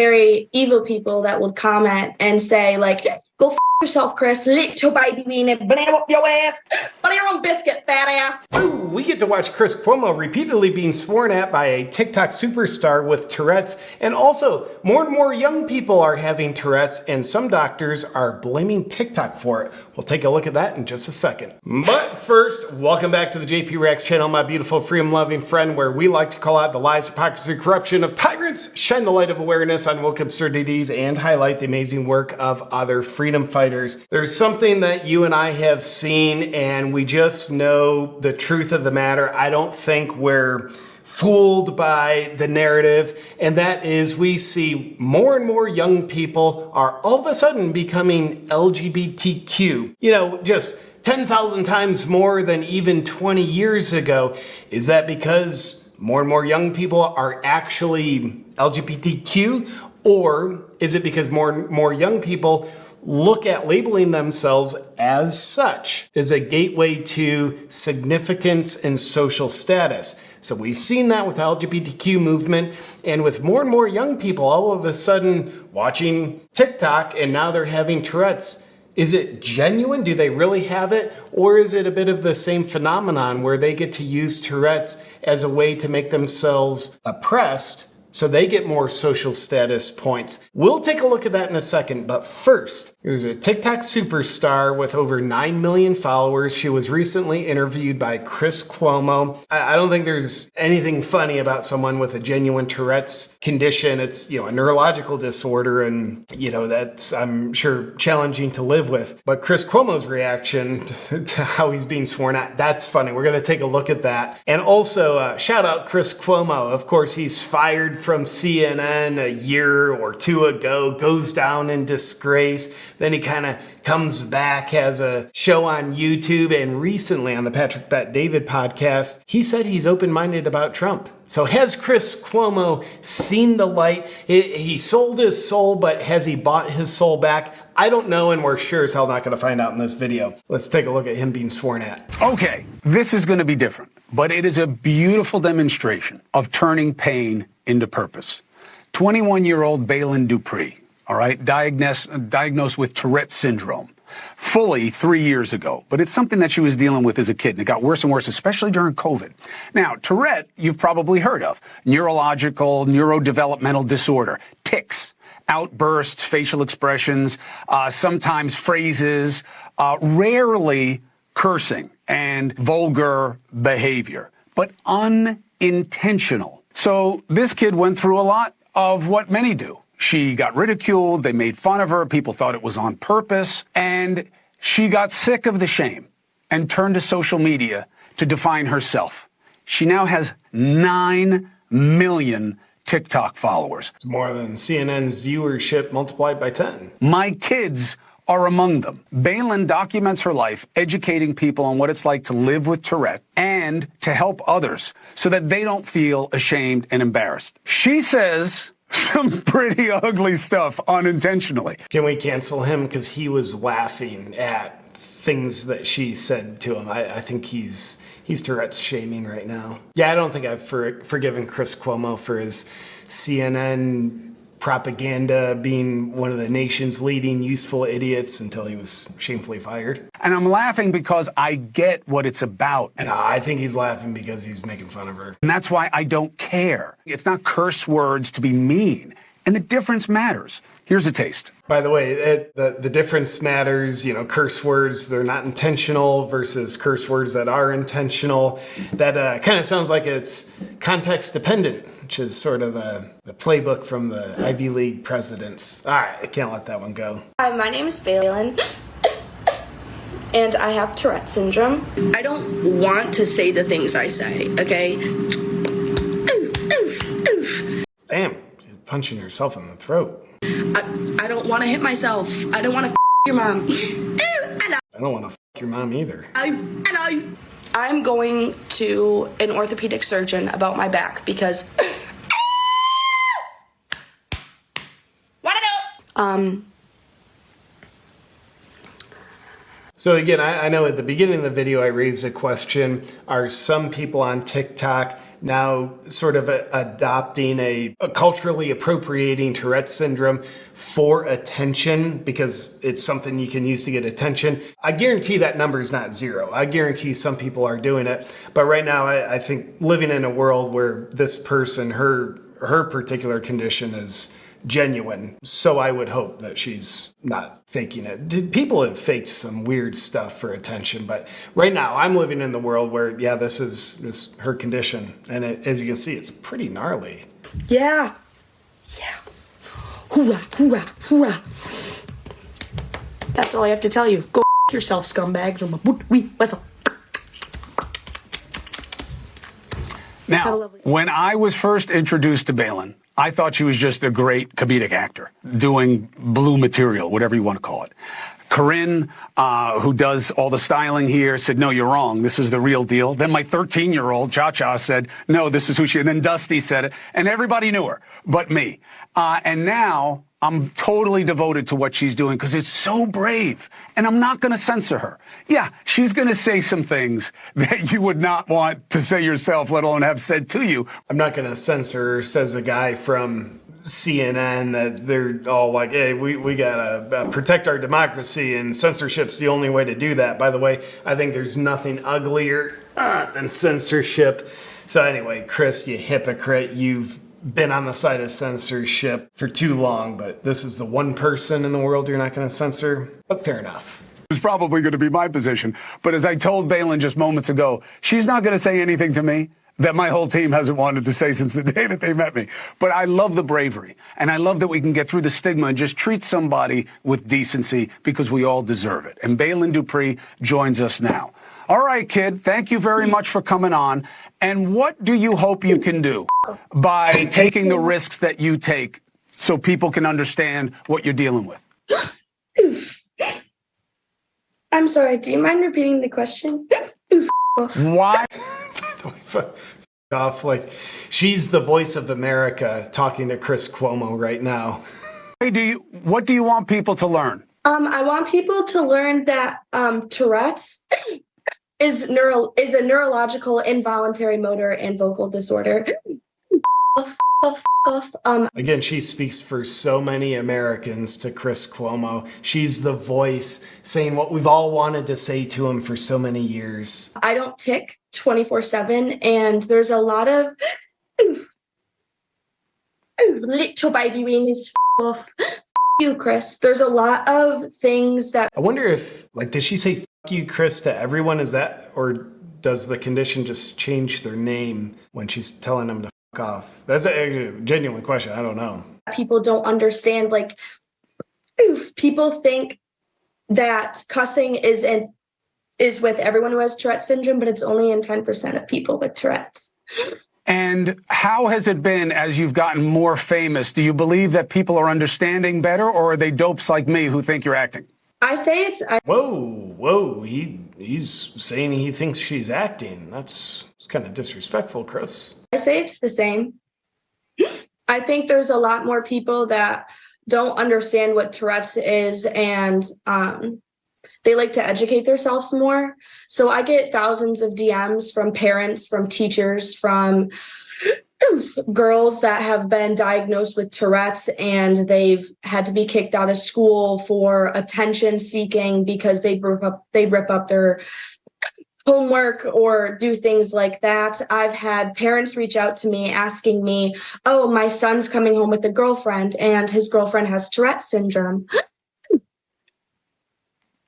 very evil people that would comment and say, like, go yourself, Chris, lick your baby weenie, banana up your ass, butter your own biscuit, fat ass. Ooh, we get to watch Chris Cuomo repeatedly being sworn at by a TikTok superstar with Tourette's, and also more and more young people are having Tourette's, and some doctors are blaming TikTok for it. We'll take a look at that in just a second. But first, welcome back to the JP Reacts channel, my beautiful freedom-loving friend, where we like to call out the lies, hypocrisy, corruption of tyrants, shine the light of awareness on woke absurdities, and highlight the amazing work of other freedom fighters. There's something that you and I have seen, and we just know the truth of the matter. I don't think we're fooled by the narrative, and that is we see more and more young people are all of a sudden becoming LGBTQ. You know, just 10,000 times more than even 20 years ago. Is that because more and more young people are actually LGBTQ? Or is it because more and more young people look at labeling themselves as such as a gateway to significance and social status? So we've seen that with the LGBTQ movement, and with more and more young people all of a sudden watching TikTok, and now they're having Tourette's. Is it genuine? Do they really have it? Or is it a bit of the same phenomenon where they get to use Tourette's as a way to make themselves oppressed so they get more social status points? We'll take a look at that in a second, but first, there's a TikTok superstar with over 9 million followers. She was recently interviewed by Chris Cuomo. I don't think there's anything funny about someone with a genuine Tourette's condition. It's, a neurological disorder, and, that's, I'm sure, challenging to live with. But Chris Cuomo's reaction to how he's being sworn at, that's funny. We're going to take a look at that. And also, shout out Chris Cuomo. Of course, he's fired from CNN a year or two ago, goes down in disgrace. Then he kind of comes back, has a show on YouTube, and recently on the Patrick Bet David podcast, he said he's open-minded about Trump. So has Chris Cuomo seen the light? He sold his soul, but has he bought his soul back? I don't know, and we're sure as hell not going to find out in this video. Let's take a look at him being sworn at. Okay, this is going to be different, but it is a beautiful demonstration of turning pain into purpose. 21-year-old Balin Dupree, all right, diagnosed with Tourette syndrome fully 3 years ago. But it's something that she was dealing with as a kid, and it got worse and worse, especially during COVID. Now, Tourette, you've probably heard of. Neurological, neurodevelopmental disorder, tics, outbursts, facial expressions, sometimes phrases, rarely cursing and vulgar behavior, but unintentional. So this kid went through a lot of what many do. She got ridiculed, they made fun of her, people thought it was on purpose, and she got sick of the shame and turned to social media to define herself. She now has 9 million TikTok followers. It's more than CNN's viewership multiplied by 10. My kids are among them. Balin documents her life, educating people on what it's like to live with Tourette and to help others so that they don't feel ashamed and embarrassed. She says some pretty ugly stuff unintentionally. Can we cancel him because he was laughing at things that she said to him? I think he's Tourette's shaming right now. Yeah, I don't think I've forgiven Chris Cuomo for his CNN propaganda, being one of the nation's leading useful idiots, until he was shamefully fired. And I'm laughing because I get what it's about. No, I think he's laughing because he's making fun of her. And that's why I don't care. It's not curse words to be mean. And the difference matters. Here's a taste. By the way, the difference matters. Curse words, they're not intentional versus curse words that are intentional. That kind of sounds like it's context dependent, which is sort of the playbook from the Ivy League presidents. All right, I can't let that one go. Hi, my name is Balin, and I have Tourette syndrome. I don't want to say the things I say, okay? Oof, oof, oof. Damn, you're punching yourself in the throat. I don't want to hit myself. I don't want to your mom. I don't want to your mom either. I'm going to an orthopedic surgeon about my back because So again, I know at the beginning of the video I raised a question. Are some people on TikTok now sort of adopting a culturally appropriating Tourette's syndrome for attention because it's something you can use to get attention? I guarantee that number is not zero. I guarantee some people are doing it. But right now, I think living in a world where this person, her particular condition is genuine. So I would hope that she's not faking it. People have faked some weird stuff for attention, but right now I'm living in the world where, yeah, this is her condition. And as you can see, it's pretty gnarly. Yeah. Yeah. Hoorah, hoorah, hoorah. That's all I have to tell you. Go yourself, scumbag. Now, when I was first introduced to Balin, I thought she was just a great comedic actor doing blue material, whatever you want to call it. Corinne, who does all the styling here, said, no, you're wrong. This is the real deal. Then my 13-year-old, Cha-Cha, said, no, this is who she is. And then Dusty said it. And everybody knew her but me. And now I'm totally devoted to what she's doing because it's so brave. And I'm not going to censor her. Yeah, she's going to say some things that you would not want to say yourself, let alone have said to you. I'm not going to censor her, says a guy from CNN, that they're all like, hey, we gotta protect our democracy and censorship's the only way to do that. By the way, I think there's nothing uglier than censorship. So anyway, Chris, you hypocrite, you've been on the side of censorship for too long, but this is the one person in the world you're not going to censor. But fair enough. It's probably going to be my position. But as I told Balin just moments ago, she's not going to say anything to me that my whole team hasn't wanted to say since the day that they met me. But I love the bravery, and I love that we can get through the stigma and just treat somebody with decency because we all deserve it. And Balin Dupree joins us now. All right, kid, thank you very much for coming on. And what do you hope you can do by taking the risks that you take so people can understand what you're dealing with? I'm sorry, do you mind repeating the question? Why? Off, like she's the voice of America talking to Chris Cuomo right now. What do you want people to learn? I want people to learn that Tourette's is a neurological involuntary motor and vocal disorder. Again, she speaks for so many Americans to Chris Cuomo. She's the voice saying what we've all wanted to say to him for so many years. I don't tick 24/7, and there's a lot of little baby weenies off. You, Chris. There's a lot of things that I wonder if, like, does she say "F you, Chris" to everyone? Is that, or does the condition just change their name when she's telling them to f off? That's a genuine question. I don't know. People don't understand. Like, people think that cussing is with everyone who has Tourette's syndrome, but it's only in 10% of people with Tourette's. And how has it been as you've gotten more famous? Do you believe that people are understanding better, or are they dopes like me who think you're acting? I say it's... Whoa. He's saying he thinks she's acting. It's kind of disrespectful, Chris. I say it's the same. I think there's a lot more people that don't understand what Tourette's is, and they like to educate themselves more. So I get thousands of DMs from parents, from teachers, from girls that have been diagnosed with Tourette's, and they've had to be kicked out of school for attention seeking because they rip up their homework or do things like that. I've had parents reach out to me asking me, oh, my son's coming home with a girlfriend and his girlfriend has Tourette's syndrome.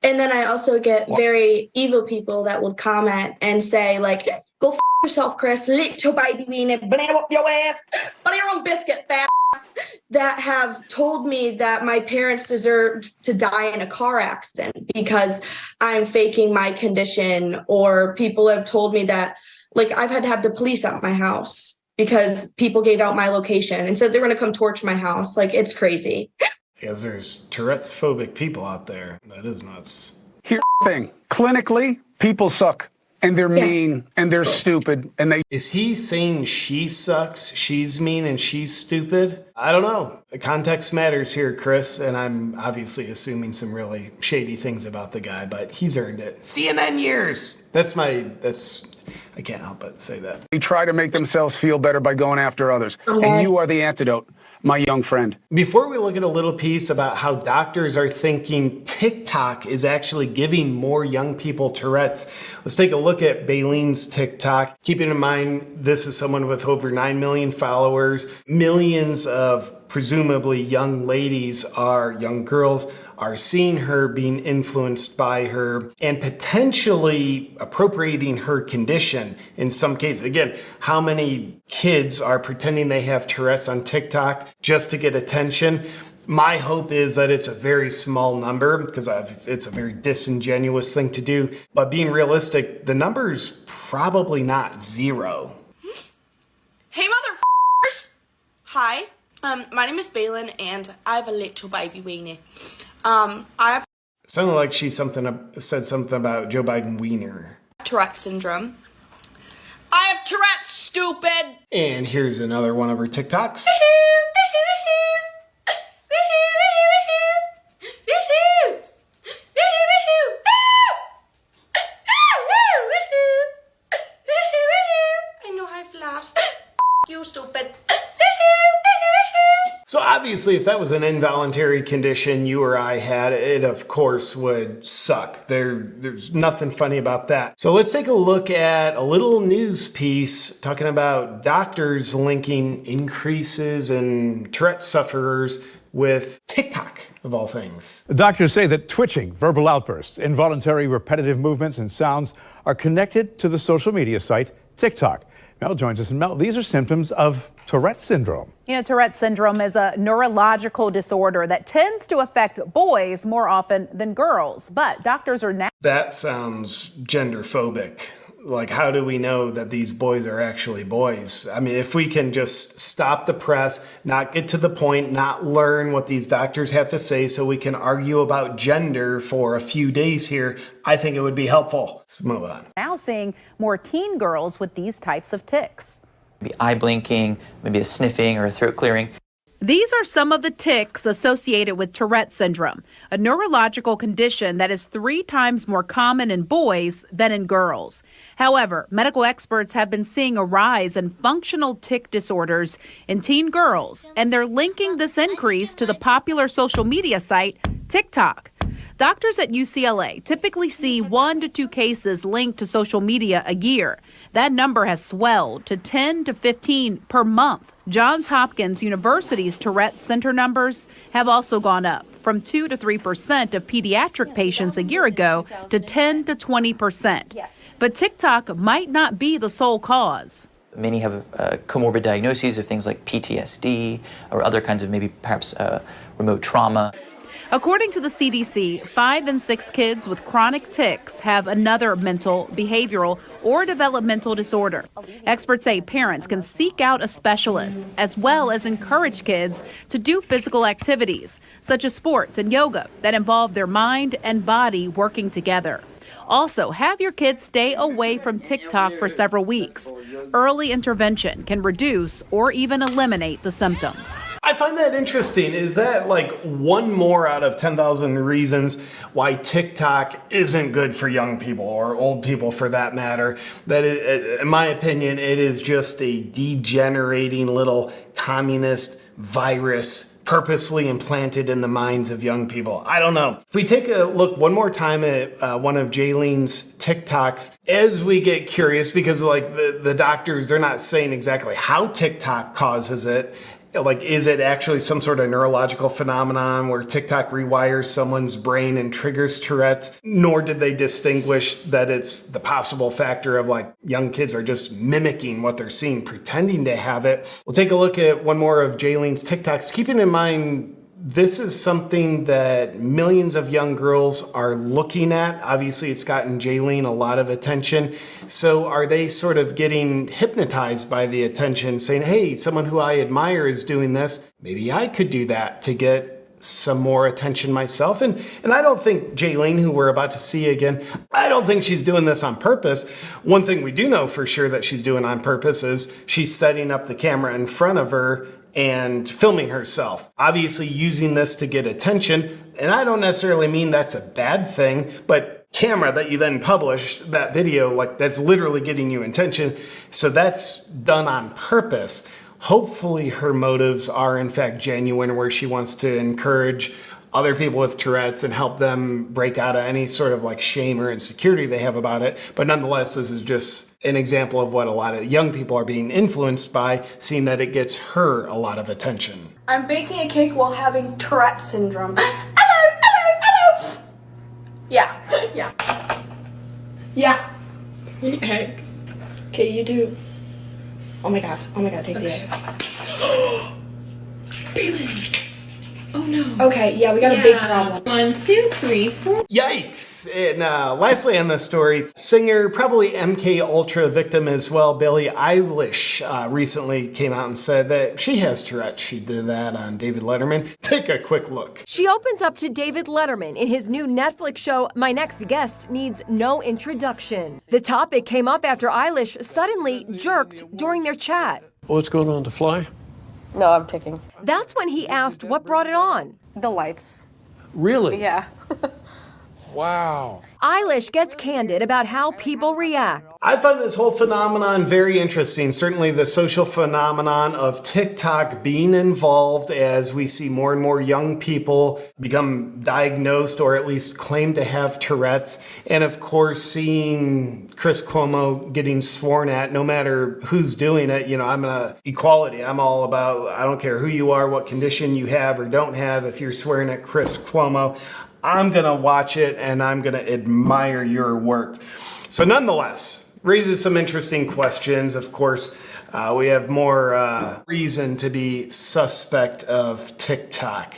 And then I also get very evil people that would comment and say, like, go f yourself, Chris, little baby weenie, blam up your ass, butter your own biscuit, fat ass, that have told me that my parents deserved to die in a car accident because I'm faking my condition, or people have told me that, like, I've had to have the police at my house because people gave out my location and said they were going to come torch my house. Like, it's crazy. Because there's Tourette's phobic people out there. That is nuts. Here's the thing. Clinically, people suck. And they're mean. And they're stupid. And they... Is he saying she sucks, she's mean, and she's stupid? I don't know. Context matters here, Chris, and I'm obviously assuming some really shady things about the guy, but he's earned it. CNN years. I can't help but say that. They try to make themselves feel better by going after others. Okay. And you are the antidote, my young friend. Before we look at a little piece about how doctors are thinking TikTok is actually giving more young people Tourette's, let's take a look at Baylene's TikTok. Keeping in mind, this is someone with over 9 million followers. Millions of presumably young ladies young girls are seeing her, being influenced by her, and potentially appropriating her condition in some cases. Again, how many kids are pretending they have Tourette's on TikTok just to get attention? My hope is that it's a very small number because it's a very disingenuous thing to do. But being realistic, the number's probably not zero. Hey, motherfuckers! Hi, my name is Baylin, and I have a little baby weenie. I have Sounded like she said something about Joe Biden wiener. Tourette syndrome. I have Tourette's, stupid! And here's another one of her TikToks. I know how to laugh. You stupid. So obviously, if that was an involuntary condition you or I had, it of course would suck. There's nothing funny about that. So let's take a look at a little news piece talking about doctors linking increases in Tourette sufferers with TikTok, of all things. Doctors say that twitching, verbal outbursts, involuntary repetitive movements, and sounds are connected to the social media site TikTok. Mel joins us. And Mel, these are symptoms of Tourette syndrome. You know, Tourette syndrome is a neurological disorder that tends to affect boys more often than girls. But doctors are now. That sounds gender phobic. Like, how do we know that these boys are actually boys? I mean, if we can just stop the press, not get to the point, not learn what these doctors have to say so we can argue about gender for a few days here, I think it would be helpful. Let's move on. Now seeing more teen girls with these types of tics. Maybe eye blinking, maybe a sniffing or a throat clearing. These are some of the tics associated with Tourette syndrome, a neurological condition that is 3 times more common in boys than in girls. However, medical experts have been seeing a rise in functional tic disorders in teen girls, and they're linking this increase to the popular social media site TikTok. Doctors at UCLA typically see 1 to 2 cases linked to social media a year. That number has swelled to 10 to 15 per month. Johns Hopkins University's Tourette Center numbers have also gone up from 2 to 3% of pediatric patients a year ago to 10 to 20%. But TikTok might not be the sole cause. Many have comorbid diagnoses of things like PTSD or other kinds of maybe perhaps remote trauma. According to the CDC, 5 in 6 kids with chronic tics have another mental, behavioral, or developmental disorder. Experts say parents can seek out a specialist, as well as encourage kids to do physical activities, such as sports and yoga, that involve their mind and body working together. Also, have your kids stay away from TikTok for several weeks. Early intervention can reduce or even eliminate the symptoms. I find that interesting. Is that like one more out of 10,000 reasons why TikTok isn't good for young people or old people for that matter? That, in my opinion, it is just a degenerating little communist virus purposely implanted in the minds of young people. I don't know. If we take a look one more time at one of Jaylene's TikToks, as we get curious, because like the doctors, they're not saying exactly how TikTok causes it. Like, is it actually some sort of neurological phenomenon where TikTok rewires someone's brain and triggers Tourette's? Nor did they distinguish that it's the possible factor of like young kids are just mimicking what they're seeing, pretending to have it. We'll take a look at one more of Jaylene's TikToks, keeping in mind this is something that millions of young girls are looking at. Obviously, it's gotten Jaylene a lot of attention. So are they sort of getting hypnotized by the attention, saying, hey, someone who I admire is doing this. Maybe I could do that to get some more attention myself. And I don't think Jaylene, who we're about to see again, I don't think she's doing this on purpose. One thing we do know for sure that she's doing on purpose is she's setting up the camera in front of her and filming herself, obviously using this to get attention. And I don't necessarily mean that's a bad thing, but camera that you then publish that video, like that's literally getting you attention. So that's done on purpose. Hopefully her motives are in fact genuine, where she wants to encourage other people with Tourette's and help them break out of any sort of like shame or insecurity they have about it. But nonetheless, this is just an example of what a lot of young people are being influenced by, seeing that it gets her a lot of attention. I'm baking a cake while having Tourette syndrome. Hello, hello, hello. Yeah, yeah. Yeah. Eggs. Okay, you do. Oh my god, take the egg. Bailey. Oh no. Okay, yeah, we got a big problem. 1, 2, 3, 4. Yikes! And lastly on this story, singer, probably MK Ultra victim as well, Billie Eilish recently came out and said that she has Tourette's. She did that on David Letterman. Take a quick look. She opens up to David Letterman in his new Netflix show, My Next Guest Needs No Introduction. The topic came up after Eilish suddenly jerked during their chat. What's going on, to fly? No, I'm ticking. That's when he asked what brought it on. The lights. Really? Yeah. Wow. Eilish gets candid about how people react. I find this whole phenomenon very interesting. Certainly the social phenomenon of TikTok being involved as we see more and more young people become diagnosed or at least claim to have Tourette's. And of course, seeing Chris Cuomo getting sworn at, no matter who's doing it. You know, I'm equality. I'm all about, I don't care who you are, what condition you have or don't have. If you're swearing at Chris Cuomo, I'm going to watch it and I'm going to admire your work. So nonetheless, raises some interesting questions. Of course, we have more reason to be suspect of TikTok.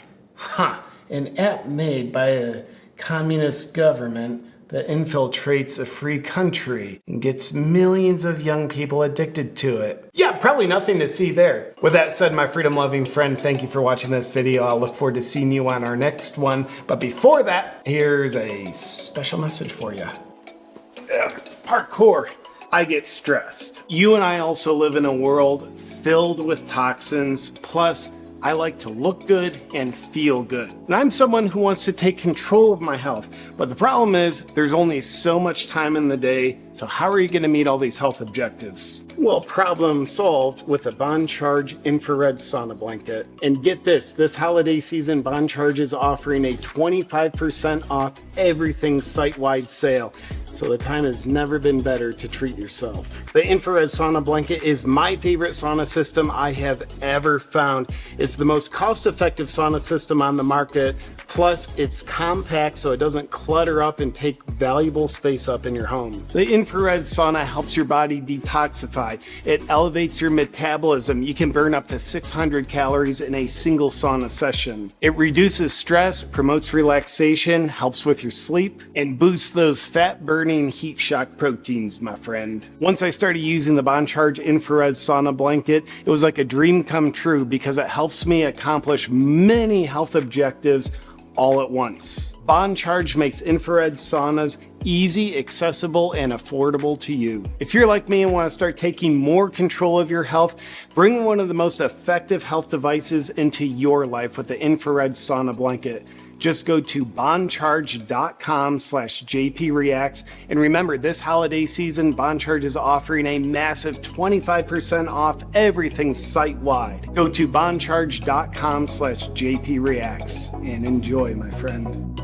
An app made by a communist government that infiltrates a free country and gets millions of young people addicted to it. Yeah, probably nothing to see there. With that said, my freedom-loving friend, thank you for watching this video. I'll look forward to seeing you on our next one. But before that, here's a special message for you. Parkour. I get stressed. You and I also live in a world filled with toxins, plus I like to look good and feel good. And I'm someone who wants to take control of my health. But the problem is there's only so much time in the day. So how are you going to meet all these health objectives? Well, problem solved with a Bond Charge infrared sauna blanket. And get this holiday season, Bond Charge is offering a 25% off everything site-wide sale. So the time has never been better to treat yourself. The infrared sauna blanket is my favorite sauna system I have ever found. It's the most cost-effective sauna system on the market. Plus, it's compact so it doesn't clutter up and take valuable space up in your home. The infrared sauna helps your body detoxify. It elevates your metabolism. You can burn up to 600 calories in a single sauna session. It reduces stress, promotes relaxation, helps with your sleep, and boosts those fat-burning heat shock proteins, my friend. Once I started using the Bond Charge infrared sauna blanket, it was like a dream come true because it helps me accomplish many health objectives all at once. Bond Charge makes infrared saunas easy, accessible, and affordable to you. If you're like me and want to start taking more control of your health, bring one of the most effective health devices into your life with the infrared sauna blanket. Just go to bondcharge.com/JPReacts. And remember, this holiday season, Bond Charge is offering a massive 25% off everything site-wide. Go to bondcharge.com/JPReacts and enjoy, my friend.